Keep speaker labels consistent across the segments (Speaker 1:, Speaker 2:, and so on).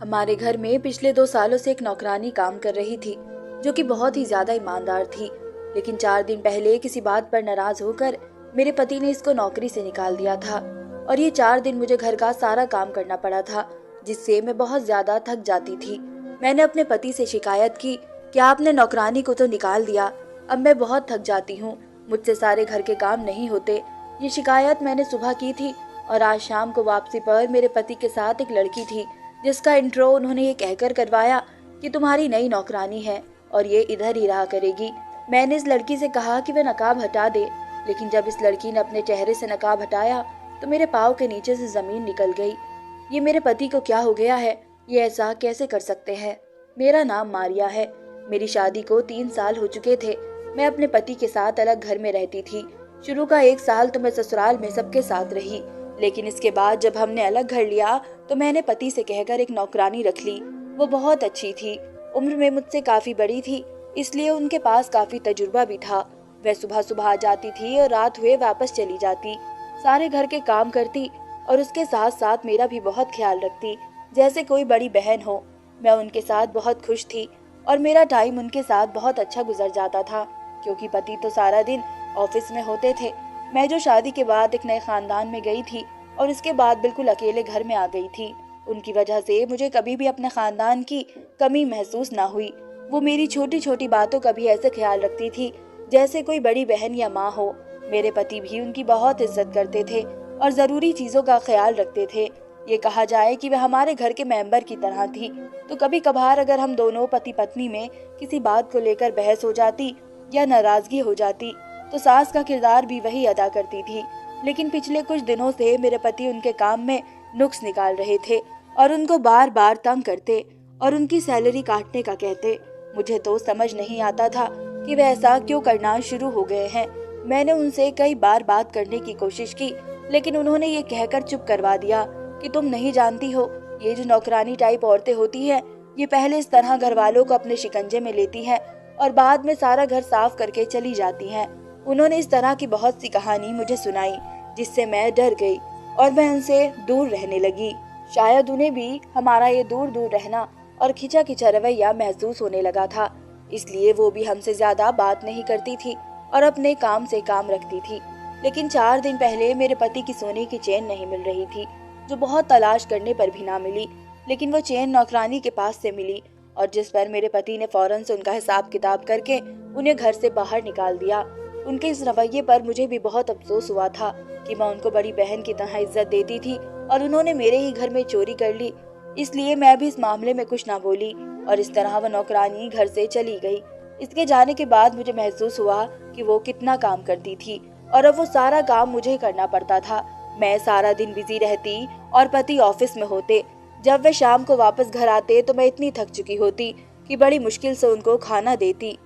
Speaker 1: हमारे घर में पिछले 2 सालों से एक नौकरानी काम कर रही थी, जो कि बहुत ही ज्यादा ईमानदार थी। लेकिन 4 दिन पहले किसी बात पर नाराज होकर मेरे पति ने इसको नौकरी से निकाल दिया था और ये 4 दिन मुझे घर का सारा काम करना पड़ा था, जिससे मैं बहुत ज्यादा थक जाती थी। मैंने अपने पति से शिकायत की कि आपने नौकरानी को तो निकाल दिया, अब मैं बहुत थक जाती हूँ, मुझसे सारे घर के काम नहीं होते। ये शिकायत मैंने सुबह की थी और आज शाम को वापसी पर मेरे पति के साथ एक लड़की थी, जिसका इंट्रो उन्होंने ये कहकर करवाया कि तुम्हारी नई नौकरानी है और ये इधर ही रहा करेगी। मैंने इस लड़की से कहा कि वह नकाब हटा दे, लेकिन जब इस लड़की ने अपने चेहरे से नकाब हटाया तो मेरे पाँव के नीचे से जमीन निकल गई। ये मेरे पति को क्या हो गया है? ये ऐसा कैसे कर सकते हैं? मेरा नाम मारिया है। मेरी शादी को 3 साल हो चुके थे। मैं अपने पति के साथ अलग घर में रहती थी। शुरू का 1 साल तो मैं ससुराल में सबके साथ रही, लेकिन इसके बाद जब हमने अलग घर लिया तो मैंने पति से कहकर एक नौकरानी रख ली। वो बहुत अच्छी थी, उम्र में मुझसे काफी बड़ी थी, इसलिए उनके पास काफी तजुर्बा भी था। वह सुबह सुबह आ जाती थी और रात हुए वापस चली जाती, सारे घर के काम करती और उसके साथ साथ मेरा भी बहुत ख्याल रखती, जैसे कोई बड़ी बहन हो। मैं उनके साथ बहुत खुश थी और मेरा टाइम उनके साथ बहुत अच्छा गुजर जाता था, क्योंकि पति तो सारा दिन ऑफिस में होते थे। मैं जो शादी के बाद एक नए खानदान में गई थी और इसके बाद बिल्कुल अकेले घर में आ गई थी, उनकी वजह से मुझे कभी भी अपने खानदान की कमी महसूस ना हुई। वो मेरी छोटी छोटी बातों का भी ऐसे ख्याल रखती थी जैसे कोई बड़ी बहन या माँ हो। मेरे पति भी उनकी बहुत इज्जत करते थे और जरूरी चीजों का ख्याल रखते थे। ये कहा जाए कि वह हमारे घर के मेंबर की तरह थी। तो कभी कभार अगर हम दोनों पति पत्नी में किसी बात को लेकर बहस हो जाती या नाराजगी हो जाती तो सास का किरदार भी वही अदा करती थी। लेकिन पिछले कुछ दिनों से मेरे पति उनके काम में नुक्स निकाल रहे थे और उनको बार बार तंग करते और उनकी सैलरी काटने का कहते। मुझे तो समझ नहीं आता था कि वे ऐसा क्यों करना शुरू हो गए हैं। मैंने उनसे कई बार बात करने की कोशिश की, लेकिन उन्होंने ये कहकर चुप करवा दिया कि तुम नहीं जानती हो, ये जो नौकरानी टाइप औरतें होती हैं, ये पहले इस तरह घर वालों को अपने शिकंजे में लेती हैं और बाद में सारा घर साफ करके चली जाती हैं। उन्होंने इस तरह की बहुत सी कहानी मुझे सुनाई, जिससे मैं डर गई और मैं उनसे दूर रहने लगी। शायद उन्हें भी हमारा ये दूर दूर रहना और खिंचा खिंचा रवैया महसूस होने लगा था, इसलिए वो भी हमसे ज्यादा बात नहीं करती थी और अपने काम से काम रखती थी। लेकिन 4 दिन पहले मेरे पति की सोने की चेन नहीं मिल रही थी, जो बहुत तलाश करने पर भी ना मिली। लेकिन वो चेन नौकरानी के पास से मिली और जिस पर मेरे पति ने फौरन से उनका हिसाब किताब करके उन्हें घर से बाहर निकाल दिया। उनके इस रवैये पर मुझे भी बहुत अफसोस हुआ था कि मैं उनको बड़ी बहन की तरह इज्जत देती थी और उन्होंने मेरे ही घर में चोरी कर ली। इसलिए मैं भी इस मामले में कुछ ना बोली और इस तरह वह नौकरानी घर से चली गई। इसके जाने के बाद मुझे महसूस हुआ कि वो कितना काम करती थी और अब वो सारा काम मुझे करना पड़ता था। मैं सारा दिन बिजी रहती और पति ऑफिस में होते। जब वे शाम को वापस घर आते तो मैं इतनी थक चुकी होती कि बड़ी मुश्किल से उनको खाना देती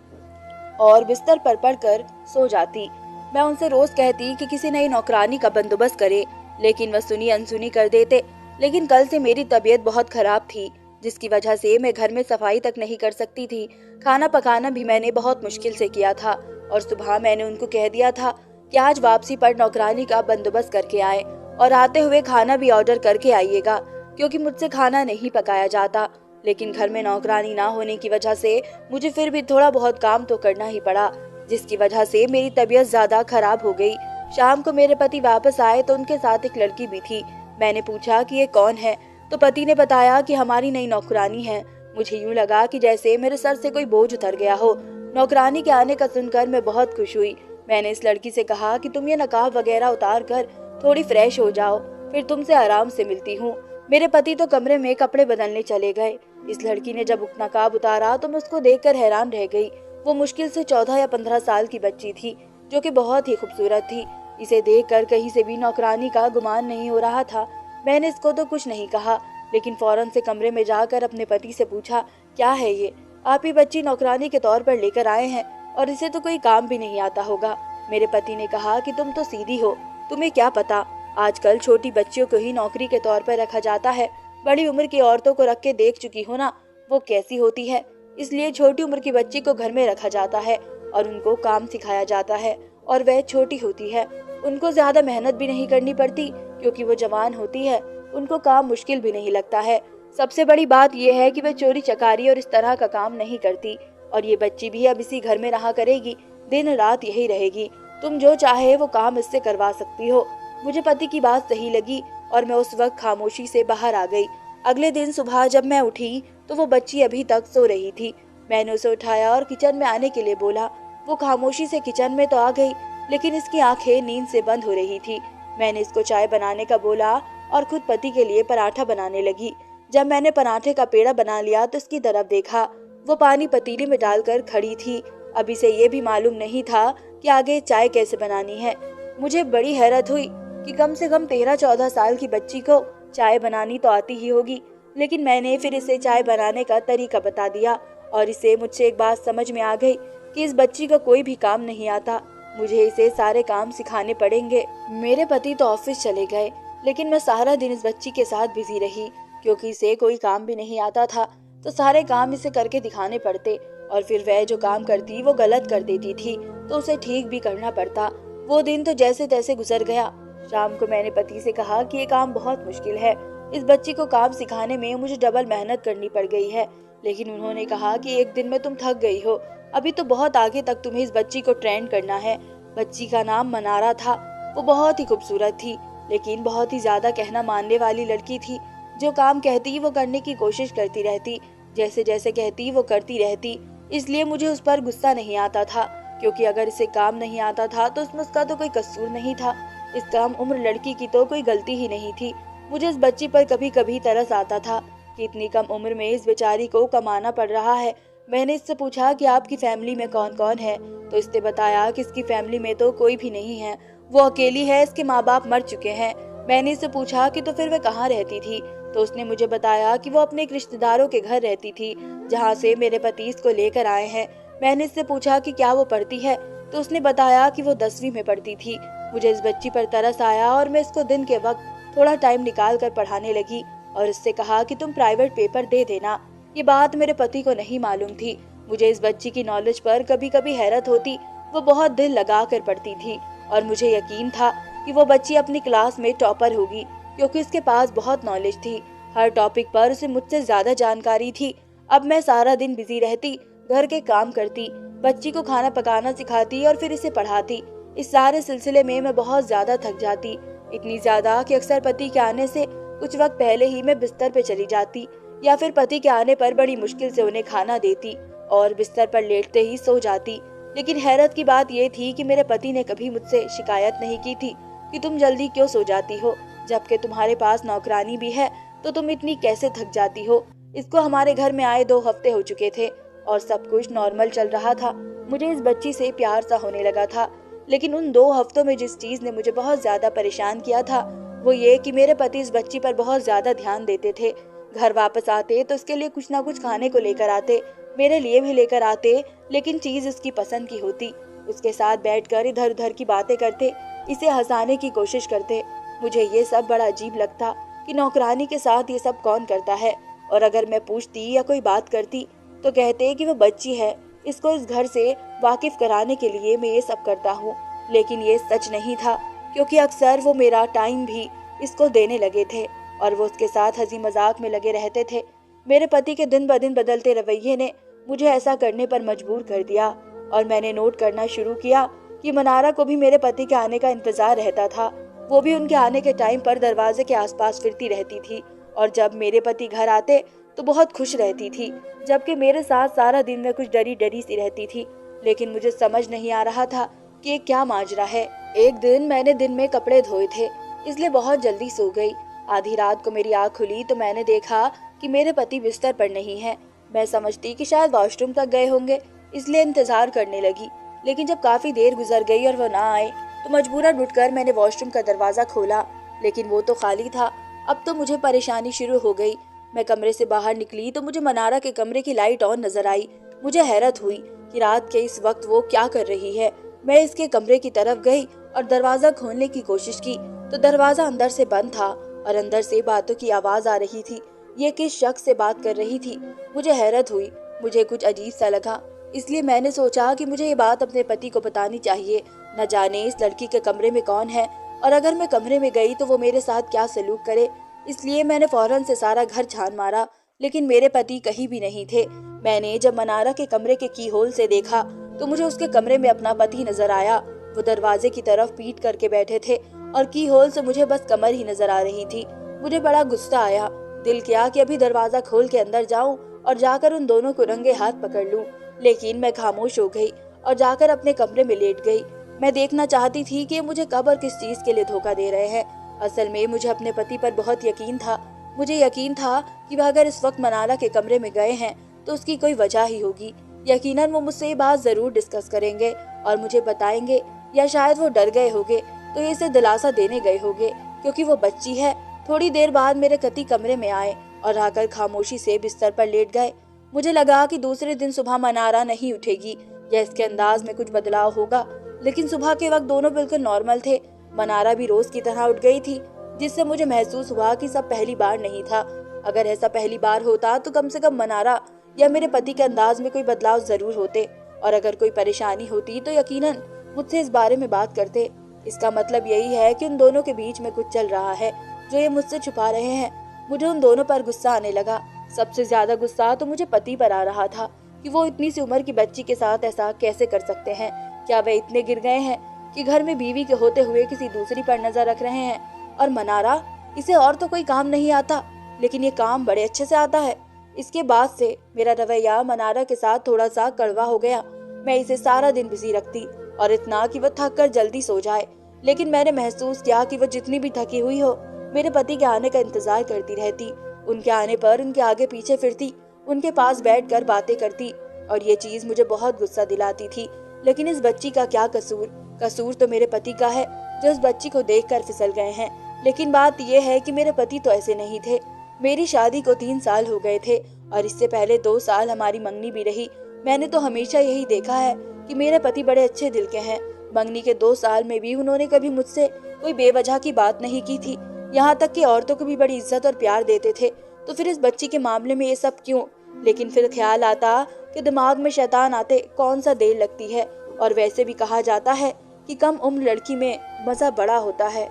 Speaker 1: और बिस्तर पर पड़कर सो जाती। मैं उनसे रोज कहती कि किसी नई नौकरानी का बंदोबस्त करे, लेकिन वह सुनी अनसुनी कर देते। लेकिन कल से मेरी तबीयत बहुत खराब थी, जिसकी वजह से मैं घर में सफाई तक नहीं कर सकती थी। खाना पकाना भी मैंने बहुत मुश्किल से किया था और सुबह मैंने उनको कह दिया था कि आज वापसी पर नौकरानी का बंदोबस्त करके आए और आते हुए खाना भी ऑर्डर करके आइएगा, क्योंकि मुझसे खाना नहीं पकाया जाता। लेकिन घर में नौकरानी ना होने की वजह से मुझे फिर भी थोड़ा बहुत काम तो करना ही पड़ा, जिसकी वजह से मेरी तबीयत ज्यादा खराब हो गई। शाम को मेरे पति वापस आए तो उनके साथ एक लड़की भी थी। मैंने पूछा कि ये कौन है, तो पति ने बताया कि हमारी नई नौकरानी है। मुझे यूं लगा कि जैसे मेरे सर से कोई बोझ उतर गया हो। नौकरानी के आने का सुनकर मैं बहुत खुश हुई। मैंने इस लड़की से कहा कि तुम ये नकाब वगैरह उतार कर थोड़ी फ्रेश हो जाओ, फिर तुमसे आराम से मिलती हूँ। मेरे पति तो कमरे में कपड़े बदलने चले गए। इस लड़की ने जब नकाब उतारा तो मैं उसको देखकर हैरान रह गई। वो मुश्किल से 14 या 15 साल की बच्ची थी, जो कि बहुत ही खूबसूरत थी। इसे देखकर कहीं से भी नौकरानी का गुमान नहीं हो रहा था। मैंने इसको तो कुछ नहीं कहा, लेकिन फौरन से कमरे में जाकर अपने पति से पूछा, क्या है ये? आप ही बच्ची नौकरानी के तौर पर लेकर आए हैं और इसे तो कोई काम भी नहीं आता होगा। मेरे पति ने कहा कि तुम तो सीधी हो, तुम्हें क्या पता, आजकल छोटी बच्चियों को ही नौकरी के तौर पर रखा जाता है। बड़ी उम्र की औरतों को रख के देख चुकी हो ना, वो कैसी होती है। इसलिए छोटी उम्र की बच्ची को घर में रखा जाता है और उनको काम सिखाया जाता है और वह छोटी होती है। उनको ज्यादा मेहनत भी नहीं करनी पड़ती, क्योंकि वो जवान होती है। उनको काम मुश्किल भी नहीं लगता है। सबसे बड़ी बात यह है कि वह चोरी चकारी और इस तरह का काम नहीं करती, और ये बच्ची भी अब इसी घर में रहा करेगी, दिन रात यही रहेगी। तुम जो चाहे वो काम इससे करवा सकती हो। मुझे पति की बात सही लगी और मैं उस वक्त खामोशी से बाहर आ गई। अगले दिन सुबह जब मैं उठी तो वो बच्ची अभी तक सो रही थी। मैंने उसे उठाया और किचन में आने के लिए बोला। वो खामोशी से किचन में तो आ गई, लेकिन इसकी आंखें नींद से बंद हो रही थी। मैंने इसको चाय बनाने का बोला और खुद पति के लिए पराठा बनाने लगी। जब मैंने पराठे का पेड़ा बना लिया तो उसकी तरफ देखा। वो पानी पतीले में डालकर खड़ी थी। अभी से ये भी मालूम नहीं था कि आगे चाय कैसे बनानी है। मुझे बड़ी हैरत हुई कि कम से कम 13-14 साल की बच्ची को चाय बनानी तो आती ही होगी, लेकिन मैंने फिर इसे चाय बनाने का तरीका बता दिया और इसे मुझसे एक बात समझ में आ गई कि इस बच्ची को कोई भी काम नहीं आता। मुझे इसे सारे काम सिखाने पड़ेंगे। मेरे पति तो ऑफिस चले गए, लेकिन मैं सारा दिन इस बच्ची के साथ बिजी रही। क्योंकि इसे कोई काम भी नहीं आता था तो सारे काम इसे करके दिखाने पड़ते, और फिर वह जो काम करती वो गलत कर देती थी तो उसे ठीक भी करना पड़ता। वो दिन तो जैसे तैसे गुजर गया। शाम को मैंने पति से कहा कि ये काम बहुत मुश्किल है, इस बच्ची को काम सिखाने में मुझे डबल मेहनत करनी पड़ गई है। लेकिन उन्होंने कहा कि एक दिन में तुम थक गई हो, अभी तो बहुत आगे तक तुम्हें इस बच्ची को ट्रेन करना है। बच्ची का नाम मनारा था। वो बहुत ही खूबसूरत थी, लेकिन बहुत ही ज्यादा कहना मानने वाली लड़की थी। जो काम कहती वो करने की कोशिश करती रहती, जैसे जैसे कहती वो करती रहती। इसलिए मुझे उस पर गुस्सा नहीं आता था, क्योंकि अगर इसे काम नहीं आता था तो उसमें उसका तो कोई कसूर नहीं था। इस कम उम्र लड़की की तो कोई गलती ही नहीं थी। मुझे इस बच्ची पर कभी कभी तरस आता था कि इतनी कम उम्र में इस बेचारी को कमाना पड़ रहा है। मैंने इससे पूछा कि आपकी फैमिली में कौन कौन है, तो इसने बताया कि इसकी फैमिली में तो कोई भी नहीं है, वो अकेली है, इसके माँ बाप मर चुके हैं। मैंने इससे पूछा कि तो फिर वह कहाँ रहती थी, तो उसने मुझे बताया कि वो अपने एक रिश्तेदारों के घर रहती थी, जहाँ से मेरे पति इसको लेकर आए हैं। मैंने इससे पूछा कि क्या वो पढ़ती है, तो उसने बताया कि वो 10वीं में पढ़ती थी। मुझे इस बच्ची पर तरस आया और मैं इसको दिन के वक्त थोड़ा टाइम निकाल कर पढ़ाने लगी और उससे कहा कि तुम प्राइवेट पेपर दे देना। ये बात मेरे पति को नहीं मालूम थी। मुझे इस बच्ची की नॉलेज पर कभी कभी हैरत होती। वो बहुत दिल लगा कर पढ़ती थी और मुझे यकीन था कि वो बच्ची अपनी क्लास में टॉपर होगी, क्योंकि उसके पास बहुत नॉलेज थी। हर टॉपिक पर उसे मुझसे ज्यादा जानकारी थी। अब मैं सारा दिन बिजी रहती, घर के काम करती, बच्ची को खाना पकाना सिखाती और फिर इसे पढ़ाती। इस सारे सिलसिले में मैं बहुत ज्यादा थक जाती, इतनी ज्यादा कि अक्सर पति के आने से कुछ वक्त पहले ही मैं बिस्तर पे चली जाती, या फिर पति के आने पर बड़ी मुश्किल से उन्हें खाना देती और बिस्तर पर लेटते ही सो जाती। लेकिन हैरत की बात यह थी कि मेरे पति ने कभी मुझसे शिकायत नहीं की थी कि तुम जल्दी क्यों सो जाती हो, जबकि तुम्हारे पास नौकरानी भी है, तो तुम इतनी कैसे थक जाती हो। इसको हमारे घर में आए 2 हफ्ते हो चुके थे और सब कुछ नॉर्मल चल रहा था। मुझे इस बच्ची से प्यार सा होने लगा था, लेकिन उन 2 हफ्तों में जिस चीज ने मुझे बहुत ज्यादा परेशान किया था वो ये कि मेरे पति इस बच्ची पर बहुत ज्यादा ध्यान देते थे। घर वापस आते तो उसके लिए कुछ ना कुछ खाने को लेकर आते, मेरे लिए भी लेकर आते, लेकिन चीज उसकी पसंद की होती। उसके साथ बैठकर इधर उधर की बातें करते, इसे हंसाने की कोशिश करते। मुझे ये सब बड़ा अजीब लगता कि नौकरानी के साथ ये सब कौन करता है, और अगर मैं पूछती या कोई बात करती तो कहते कि वो बच्ची है, इसको इस घर से वाकिफ कराने के लिए मैं ये सब करता हूँ। लेकिन ये सच नहीं था, क्योंकि अक्सर वो मेरा टाइम भी इसको देने लगे थे और वो उसके साथ हंसी मजाक में लगे रहते थे। मेरे पति के दिन ब दिन बदलते रवैये ने मुझे ऐसा करने पर मजबूर कर दिया, और मैंने नोट करना शुरू किया कि मनारा को भी मेरे पति के आने का इंतजार रहता था। वो भी उनके आने के टाइम पर दरवाजे के आसपास फिरती रहती थी, और जब मेरे पति घर आते तो बहुत खुश रहती थी, जबकि मेरे साथ सारा दिन में कुछ डरी डरी सी रहती थी। लेकिन मुझे समझ नहीं आ रहा था कि ये क्या माजरा है। एक दिन मैंने दिन में कपड़े धोए थे, इसलिए बहुत जल्दी सो गई। आधी रात को मेरी आँख खुली तो मैंने देखा कि मेरे पति बिस्तर पर नहीं है। मैं समझती कि शायद वॉशरूम तक गए होंगे, इसलिए इंतजार करने लगी। लेकिन जब काफी देर गुजर गई और वो ना आए तो मजबूरन उठकर मैंने वॉशरूम का दरवाजा खोला, लेकिन वो तो खाली था। अब तो मुझे परेशानी शुरू हो गई। मैं कमरे से बाहर निकली तो मुझे मनारा के कमरे की लाइट ऑन नजर आई। मुझे हैरत हुई कि रात के इस वक्त वो क्या कर रही है। मैं इसके कमरे की तरफ गई और दरवाजा खोलने की कोशिश की तो दरवाजा अंदर से बंद था और अंदर से बातों की आवाज आ रही थी। ये किस शख्स से बात कर रही थी? मुझे हैरत हुई, मुझे कुछ अजीब सा लगा, इसलिए मैंने सोचा कि मुझे ये बात अपने पति को बतानी चाहिए। न जाने इस लड़की के कमरे में कौन है, और अगर मैं कमरे में गई तो वो मेरे साथ क्या सलूक करे। इसलिए मैंने फौरन से सारा घर छान मारा, लेकिन मेरे पति कहीं भी नहीं थे। मैंने जब मनारा के कमरे के की होल से देखा तो मुझे उसके कमरे में अपना पति नजर आया। वो दरवाजे की तरफ पीठ करके बैठे थे और की होल से मुझे बस कमर ही नजर आ रही थी। मुझे बड़ा गुस्सा आया। दिल किया कि अभी दरवाजा खोल के अंदर जाऊं और जाकर उन दोनों को रंगे हाथ पकड़ लूं, लेकिन मैं खामोश हो गई और जाकर अपने कमरे में लेट गई। मैं देखना चाहती थी कि मुझे कब और किस चीज के लिए धोखा दे रहे हैं। असल में मुझे अपने पति पर बहुत यकीन था। मुझे यकीन था कि वह अगर इस वक्त मनारा के कमरे में गए हैं तो उसकी कोई वजह ही होगी। यकीनन वो मुझसे ये बात जरूर डिस्कस करेंगे और मुझे बताएंगे, या शायद वो डर गए होंगे तो ये इसे दिलासा देने गए होंगे क्योंकि वो बच्ची है। थोड़ी देर बाद मेरे पति कमरे में आए और आकर खामोशी से बिस्तर पर लेट गए। मुझे लगा कि दूसरे दिन सुबह मनारा नहीं उठेगी या इसके अंदाज में कुछ बदलाव होगा, लेकिन सुबह के वक्त दोनों बिल्कुल नॉर्मल थे। मनारा भी रोज की तरह उठ गई थी, जिससे मुझे महसूस हुआ कि सब पहली बार नहीं था। अगर ऐसा पहली बार होता तो कम से कम मनारा या मेरे पति के अंदाज में कोई बदलाव जरूर होते, और अगर कोई परेशानी होती तो यकीनन मुझसे इस बारे में बात करते। इसका मतलब यही है कि उन दोनों के बीच में कुछ चल रहा है जो ये मुझसे छुपा रहे हैं। मुझे उन दोनों पर गुस्सा आने लगा। सबसे ज्यादा गुस्सा तो मुझे पति पर आ रहा था कि वो इतनी सी उम्र की बच्ची के साथ ऐसा कैसे कर सकते हैं। क्या वे इतने गिर गए हैं कि घर में बीवी के होते हुए किसी दूसरी पर नजर रख रहे हैं? और मनारा, इसे और तो कोई काम नहीं आता, लेकिन ये काम बड़े अच्छे से आता है। इसके बाद से मेरा रवैया मनारा के साथ थोड़ा सा कड़वा हो गया। मैं इसे सारा दिन बिजी रखती और इतना कि वो थक कर जल्दी सो जाए, लेकिन मैंने महसूस किया कि वो जितनी भी थकी हुई हो मेरे पति के आने का इंतजार करती रहती। उनके आने पर उनके आगे पीछे फिरती, उनके पास बैठकर बातें करती, और ये चीज मुझे बहुत गुस्सा दिलाती थी। लेकिन इस बच्ची का क्या कसूर? कसूर तो मेरे पति का है जो इस बच्ची को देखकर फिसल गए हैं। लेकिन बात यह है कि मेरे पति तो ऐसे नहीं थे। मेरी शादी को 3 साल हो गए थे और इससे पहले 2 साल हमारी मंगनी भी रही। मैंने तो हमेशा यही देखा है कि मेरे पति बड़े अच्छे दिल के हैं। मंगनी के 2 साल में भी उन्होंने कभी मुझसे कोई बेवजह की बात नहीं की थी। यहाँ तक कि औरतों को भी बड़ी इज्जत और प्यार देते थे। तो फिर इस बच्ची के मामले में ये सब क्यों? लेकिन फिर ख्याल आता कि दिमाग में शैतान आते कौन सा देर लगती है, और वैसे भी कहा जाता है कि कम उम्र लड़की में मजा बड़ा होता है।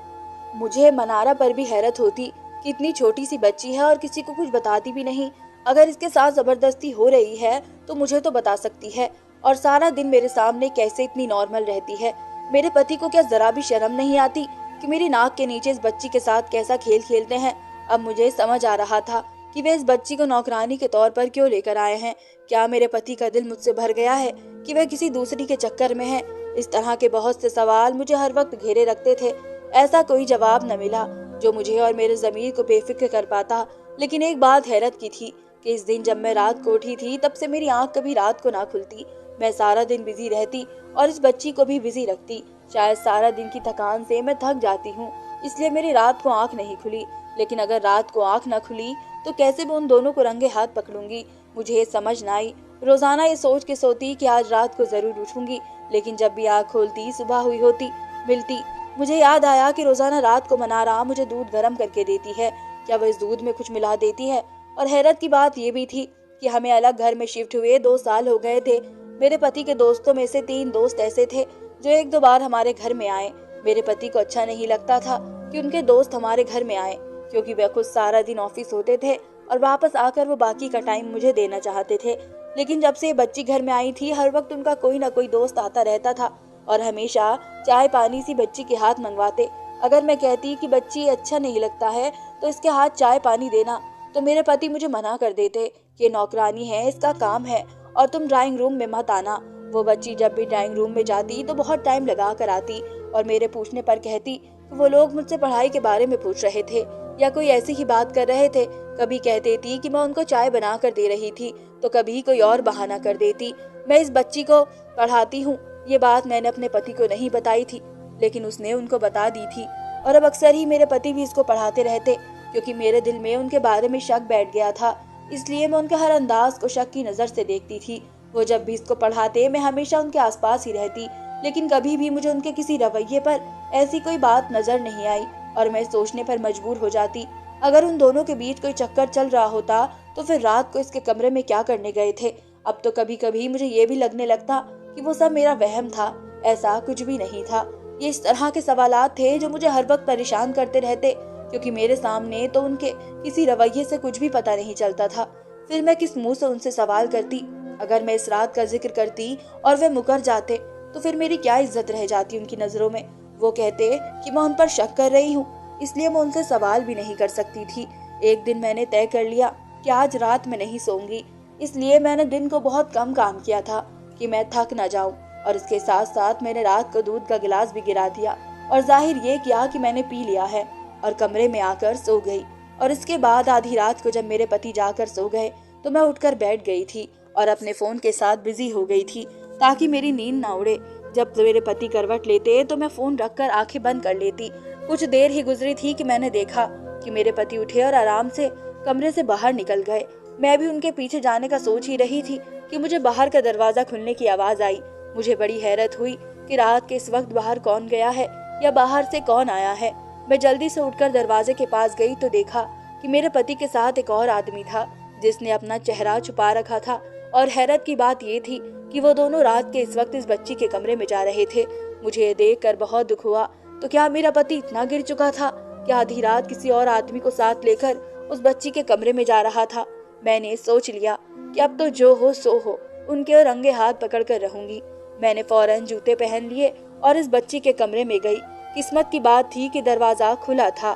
Speaker 1: मुझे मनारा पर भी हैरत होती कि इतनी छोटी सी बच्ची है और किसी को कुछ बताती भी नहीं। अगर इसके साथ जबरदस्ती हो रही है तो मुझे तो बता सकती है, और सारा दिन मेरे सामने कैसे इतनी नॉर्मल रहती है। मेरे पति को क्या जरा भी शर्म नहीं आती कि मेरी नाक के नीचे इस बच्ची के साथ कैसा खेल खेलते हैं? अब मुझे समझ आ रहा था कि वे इस बच्ची को नौकरानी के तौर पर क्यों लेकर आए हैं। क्या मेरे पति का दिल मुझसे भर गया है कि वह किसी दूसरी के चक्कर में है? इस तरह के बहुत से सवाल मुझे हर वक्त घेरे रखते थे। ऐसा कोई जवाब न मिला जो मुझे और मेरे ज़मीर को बेफिक्र कर पाता। लेकिन एक बात हैरत की थी कि इस दिन जब मैं रात को उठी थी तब से मेरी आंख कभी रात को ना खुलती। मैं सारा दिन बिजी रहती और इस बच्ची को भी बिजी रखती। शायद सारा दिन की थकान से मैं थक जाती हूँ, इसलिए मेरी रात को आंख नहीं खुली। लेकिन अगर रात को आंख न खुली तो कैसे मैं उन दोनों को रंगे हाथ पकड़ूंगी? मुझे ये समझ न आई। रोजाना ये सोच के सोती कि आज रात को जरूर उठूंगी, लेकिन जब भी आँख खोलती सुबह हुई होती मिलती। मुझे याद आया कि रोजाना रात को मनारा मुझे दूध गर्म करके देती है। क्या वह इस दूध में कुछ मिला देती है? और हैरत की बात यह भी थी कि हमें अलग घर में शिफ्ट हुए 2 साल हो गए थे। मेरे पति के दोस्तों में से 3 दोस्त ऐसे थे जो 1-2 बार हमारे घर में आए। मेरे पति को अच्छा नहीं लगता था कि उनके दोस्त हमारे घर में आए, क्योंकि वह खुद सारा दिन ऑफिस होते थे और वापस आकर वो बाकी का टाइम मुझे देना चाहते थे। लेकिन जब से ये बच्ची घर में आई थी हर वक्त उनका कोई ना कोई दोस्त आता रहता था और हमेशा चाय पानी सी बच्ची के हाथ मंगवाते। अगर मैं कहती कि बच्ची अच्छा नहीं लगता है तो इसके हाथ चाय पानी देना, तो मेरे पति मुझे मना कर देते कि नौकरानी है, इसका काम है और तुम ड्राइंग रूम में मत आना। वो बच्ची जब भी ड्राइंग रूम में जाती तो बहुत टाइम लगा कर आती और मेरे पूछने पर कहती कि वो लोग मुझसे पढ़ाई के बारे में पूछ रहे थे या कोई ऐसी ही बात कर रहे थे। कभी कह देती कि मैं उनको चाय बना कर दे रही थी, तो कभी कोई और बहाना कर देती। मैं इस बच्ची को पढ़ाती हूँ, ये बात मैंने अपने पति को नहीं बताई थी, लेकिन उसने उनको बता दी थी। और अब अक्सर ही मेरे पति भी इसको पढ़ाते रहते, क्योंकि मेरे दिल में उनके बारे में शक बैठ गया था। इसलिए मैं उनके हर अंदाज को शक की नज़र से देखती थी। वो जब भी इसको पढ़ाते मैं हमेशा उनके आसपास ही रहती, लेकिन कभी भी मुझे उनके किसी रवैये पर ऐसी कोई बात नजर नहीं आई और मैं सोचने पर मजबूर हो जाती, अगर उन दोनों के बीच कोई चक्कर चल रहा होता तो फिर रात को इसके कमरे में क्या करने गए थे। अब तो कभी कभी मुझे ये भी लगने लगता कि वो सब मेरा वहम था, ऐसा कुछ भी नहीं था। ये इस तरह के सवालात थे जो मुझे हर वक्त परेशान करते रहते क्योंकि मेरे सामने तो उनके किसी रवैये से कुछ भी पता नहीं चलता था। फिर मैं किस मुंह से उनसे सवाल करती? अगर मैं इस रात का जिक्र करती और वे मुकर जाते तो फिर मेरी क्या इज्जत रह जाती उनकी नजरों में? वो कहते कि मैं उन पर शक कर रही हूँ, इसलिए मैं उनसे सवाल भी नहीं कर सकती थी। एक दिन मैंने तय कर लिया कि आज रात में नहीं सोऊंगी, इसलिए मैंने दिन को बहुत कम काम किया था कि मैं थक न जाऊं, और इसके साथ साथ मैंने रात को दूध का गिलास भी गिरा दिया और जाहिर ये किया कि मैंने पी लिया है, और कमरे में आकर सो गई। और इसके बाद आधी रात को जब मेरे पति जाकर सो गए तो मैं उठकर बैठ गई थी और अपने फोन के साथ बिजी हो गई थी ताकि मेरी नींद ना उड़े। जब मेरे पति करवट लेते तो मैं फोन रखकर आंखें बंद कर लेती। कुछ देर ही गुजरी थी कि मैंने देखा कि मेरे पति उठे और आराम से कमरे से बाहर निकल गए। मैं भी उनके पीछे जाने का सोच ही रही थी कि मुझे बाहर का दरवाजा खुलने की आवाज आई। मुझे बड़ी हैरत हुई कि रात के इस वक्त बाहर कौन गया है या बाहर से कौन आया है। मैं जल्दी से उठकर दरवाजे के पास गई तो देखा कि मेरे पति के साथ एक और आदमी था जिसने अपना चेहरा छुपा रखा था। और हैरत की बात ये थी कि वो दोनों रात के इस वक्त इस बच्ची के कमरे में जा रहे थे। मुझे ये देखकर बहुत दुख हुआ। तो क्या मेरा पति इतना गिर चुका था कि आधी रात किसी और आदमी को साथ लेकर उस बच्ची के कमरे में जा रहा था? मैंने सोच लिया कि अब तो जो हो सो हो, उनके रंगे हाथ पकड़कर रहूंगी। मैंने फौरन जूते पहन लिए और इस बच्ची के कमरे में गई। किस्मत की बात थी कि दरवाजा खुला था।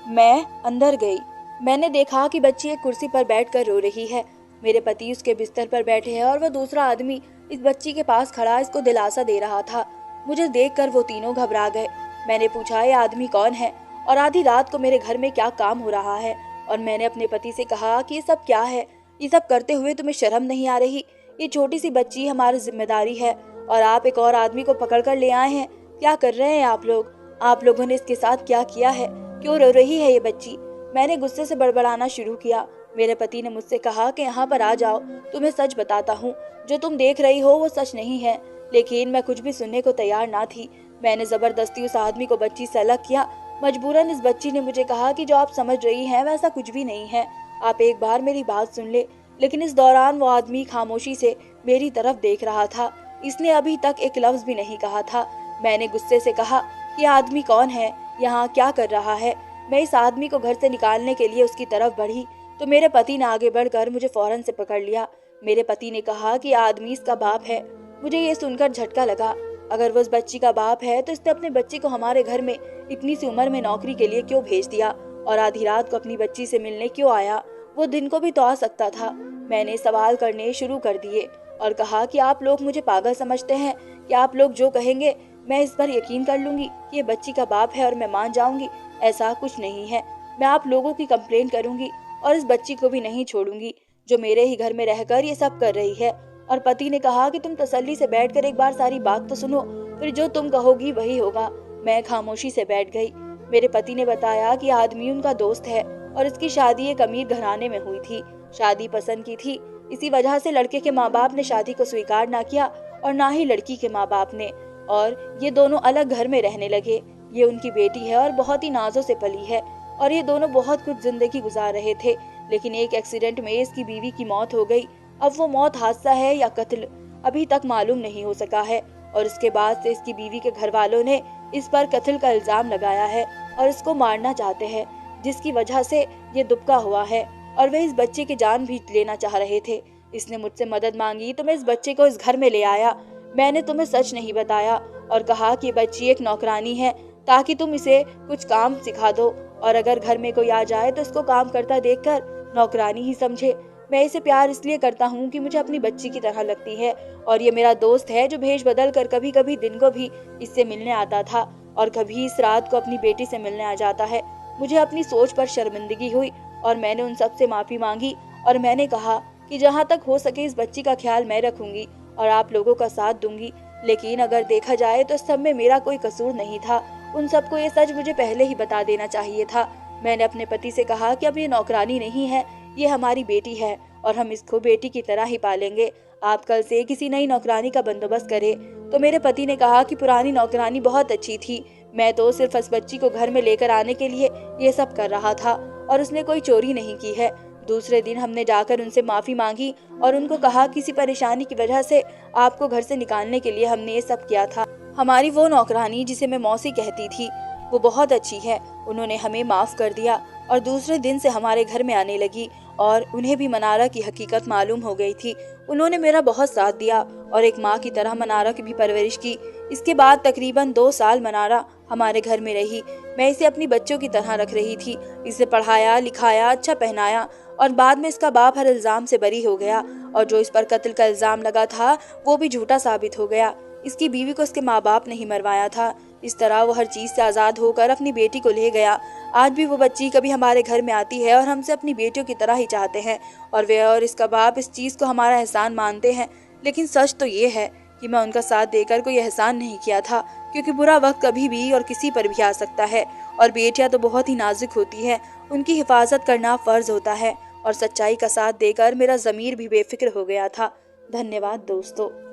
Speaker 1: मैं अंदर गई। मैंने देखा कि बच्ची एक कुर्सी पर बैठकर रो रही है। मेरे पति उसके बिस्तर पर बैठे हैं और वह दूसरा आदमी इस बच्ची के पास खड़ा इसको दिलासा दे रहा था। मुझे देखकर वो तीनों घबरा गए। मैंने पूछा, ये आदमी कौन है और आधी रात को मेरे घर में क्या काम हो रहा है? और मैंने अपने पति से कहा कि ये सब क्या है? ये सब करते हुए तुम्हें शर्म नहीं आ रही? ये छोटी सी बच्ची हमारी जिम्मेदारी है और आप एक और आदमी को पकड़ कर ले आए हैं। क्या कर रहे हैं आप लोग? आप लोगों ने इसके साथ क्या किया है? क्यों रो रही है ये बच्ची? मैंने गुस्से से बड़बड़ाना शुरू किया। मेरे पति ने मुझसे कहा कि यहाँ पर आ जाओ, तुम्हें सच बताता हूँ, जो तुम देख रही हो वो सच नहीं है। लेकिन मैं कुछ भी सुनने को तैयार ना थी। मैंने जबरदस्ती उस आदमी को बच्ची से अलग किया। मजबूरन इस बच्ची ने मुझे कहा कि जो आप समझ रही हैं वैसा कुछ भी नहीं है, आप एक बार मेरी बात सुन ले। लेकिन इस दौरान वो आदमी खामोशी से मेरी तरफ देख रहा था। इसने अभी तक एक लफ्ज भी नहीं कहा था। मैंने गुस्से से कहा कि आदमी कौन है, यहाँ क्या कर रहा है? मैं इस आदमी को घर से निकालने के लिए उसकी तरफ बढ़ी तो मेरे पति ने आगे बढ़कर मुझे फौरन से पकड़ लिया। मेरे पति ने कहा कि आदमी इसका बाप है। मुझे ये सुनकर झटका लगा। अगर वो उस बच्ची का बाप है तो इसने अपने बच्चे को हमारे घर में इतनी सी उम्र में नौकरी के लिए क्यों भेज दिया और आधी रात को अपनी बच्ची से मिलने क्यों आया? वो दिन को भी तो आ सकता था। मैंने सवाल करने शुरू कर दिए और कहा कि आप लोग मुझे पागल समझते हैं कि आप लोग जो कहेंगे मैं इस पर यकीन कर लूंगी कि ये बच्ची का बाप है और मैं मान जाऊंगी? ऐसा कुछ नहीं है। मैं आप लोगों की कंप्लेंट करूंगी और इस बच्ची को भी नहीं छोड़ूंगी जो मेरे ही घर में रहकर ये सब कर रही है। और पति ने कहा कि तुम तसल्ली से बैठकर एक बार सारी बात तो सुनो, फिर जो तुम कहोगी वही होगा। मैं खामोशी से बैठ गई। मेरे पति ने बताया कि आदमी उनका दोस्त है और इसकी शादी एक अमीर घराने में हुई थी। शादी पसंद की थी, इसी वजह से लड़के के माँ बाप ने शादी को स्वीकार ना किया और ना ही लड़की के माँ बाप ने, और ये दोनों अलग घर में रहने लगे। ये उनकी बेटी है और बहुत ही नाजों से पली है और ये दोनों बहुत कुछ जिंदगी गुजार रहे थे। लेकिन एक एक्सीडेंट में इसकी बीवी की मौत हो गई। अब वो मौत हादसा है या कत्ल अभी तक मालूम नहीं हो सका है। और इसके बाद से इसकी बीवी के घर वालों ने इस पर कत्ल का इल्जाम लगाया है और इसको मारना चाहते हैं, जिसकी वजह से ये दुबका हुआ है और वे इस बच्चे की जान भी लेना चाह रहे थे। इसने मुझसे मदद मांगी तो मैं इस बच्चे को इस घर में ले आया। मैंने तुम्हें सच नहीं बताया और कहा कि बच्ची एक नौकरानी है ताकि तुम इसे कुछ काम सिखा दो और अगर घर में कोई आ जाए तो इसको काम करता देखकर नौकरानी ही समझे। मैं इसे प्यार इसलिए करता हूँ कि मुझे अपनी बच्ची की तरह लगती है और ये मेरा दोस्त है जो भेष बदल कर कभी कभी दिन को भी इससे मिलने आता था और कभी इस रात को अपनी बेटी से मिलने आ जाता है। मुझे अपनी सोच पर शर्मिंदगी हुई और मैंने उन सब से माफी मांगी और मैंने कहा कि जहाँ तक हो सके इस बच्ची का ख्याल मैं रखूंगी और आप लोगों का साथ दूंगी। लेकिन अगर देखा जाए तो सब में मेरा कोई कसूर नहीं था। उन सबको ये सच मुझे पहले ही बता देना चाहिए था। मैंने अपने पति से कहा कि अब ये नौकरानी नहीं है, ये हमारी बेटी है और हम इसको बेटी की तरह ही पालेंगे। आप कल से किसी नई नौकरानी का बंदोबस्त करें। तो मेरे पति ने कहा कि पुरानी नौकरानी बहुत अच्छी थी, मैं तो सिर्फ इस बच्ची को घर में लेकर आने के लिए ये सब कर रहा था और उसने कोई चोरी नहीं की है। दूसरे दिन हमने जाकर उनसे माफी मांगी और उनको कहा किसी परेशानी की वजह से आपको घर से निकालने के लिए हमने ये सब किया था। हमारी वो नौकरानी जिसे मैं मौसी कहती थी वो बहुत अच्छी है, उन्होंने हमें माफ़ कर दिया और दूसरे दिन से हमारे घर में आने लगी और उन्हें भी मनारा की हकीकत मालूम हो गई थी। उन्होंने मेरा बहुत साथ दिया और एक माँ की तरह मनारा की भी परवरिश की। इसके बाद तकरीबन 2 साल मनारा हमारे घर में रही। मैं इसे अपनी बच्चों की तरह रख रही थी। इसे पढ़ाया, लिखाया, अच्छा पहनाया और बाद में इसका बाप हर इल्ज़ाम से बरी हो गया और जो इस पर कत्ल का इल्ज़ाम लगा था वो भी झूठा साबित हो गया। इसकी बीवी को इसके माँ बाप ने ही मरवाया था। इस तरह वो हर चीज़ से आज़ाद होकर अपनी बेटी को ले गया। आज भी वो बच्ची कभी हमारे घर में आती है और हमसे अपनी बेटियों की तरह ही चाहते हैं और वे और इसका बाप इस चीज़ को हमारा एहसान मानते हैं। लेकिन सच तो ये है कि मैं उनका साथ देकर कोई एहसान नहीं किया था, क्योंकि बुरा वक्त कभी भी और किसी पर भी आ सकता है और बेटियां तो बहुत ही नाजुक होती है, उनकी हिफाजत करना फ़र्ज होता है। और सच्चाई का साथ देकर मेरा ज़मीर भी बेफिक्र हो गया था। धन्यवाद दोस्तों।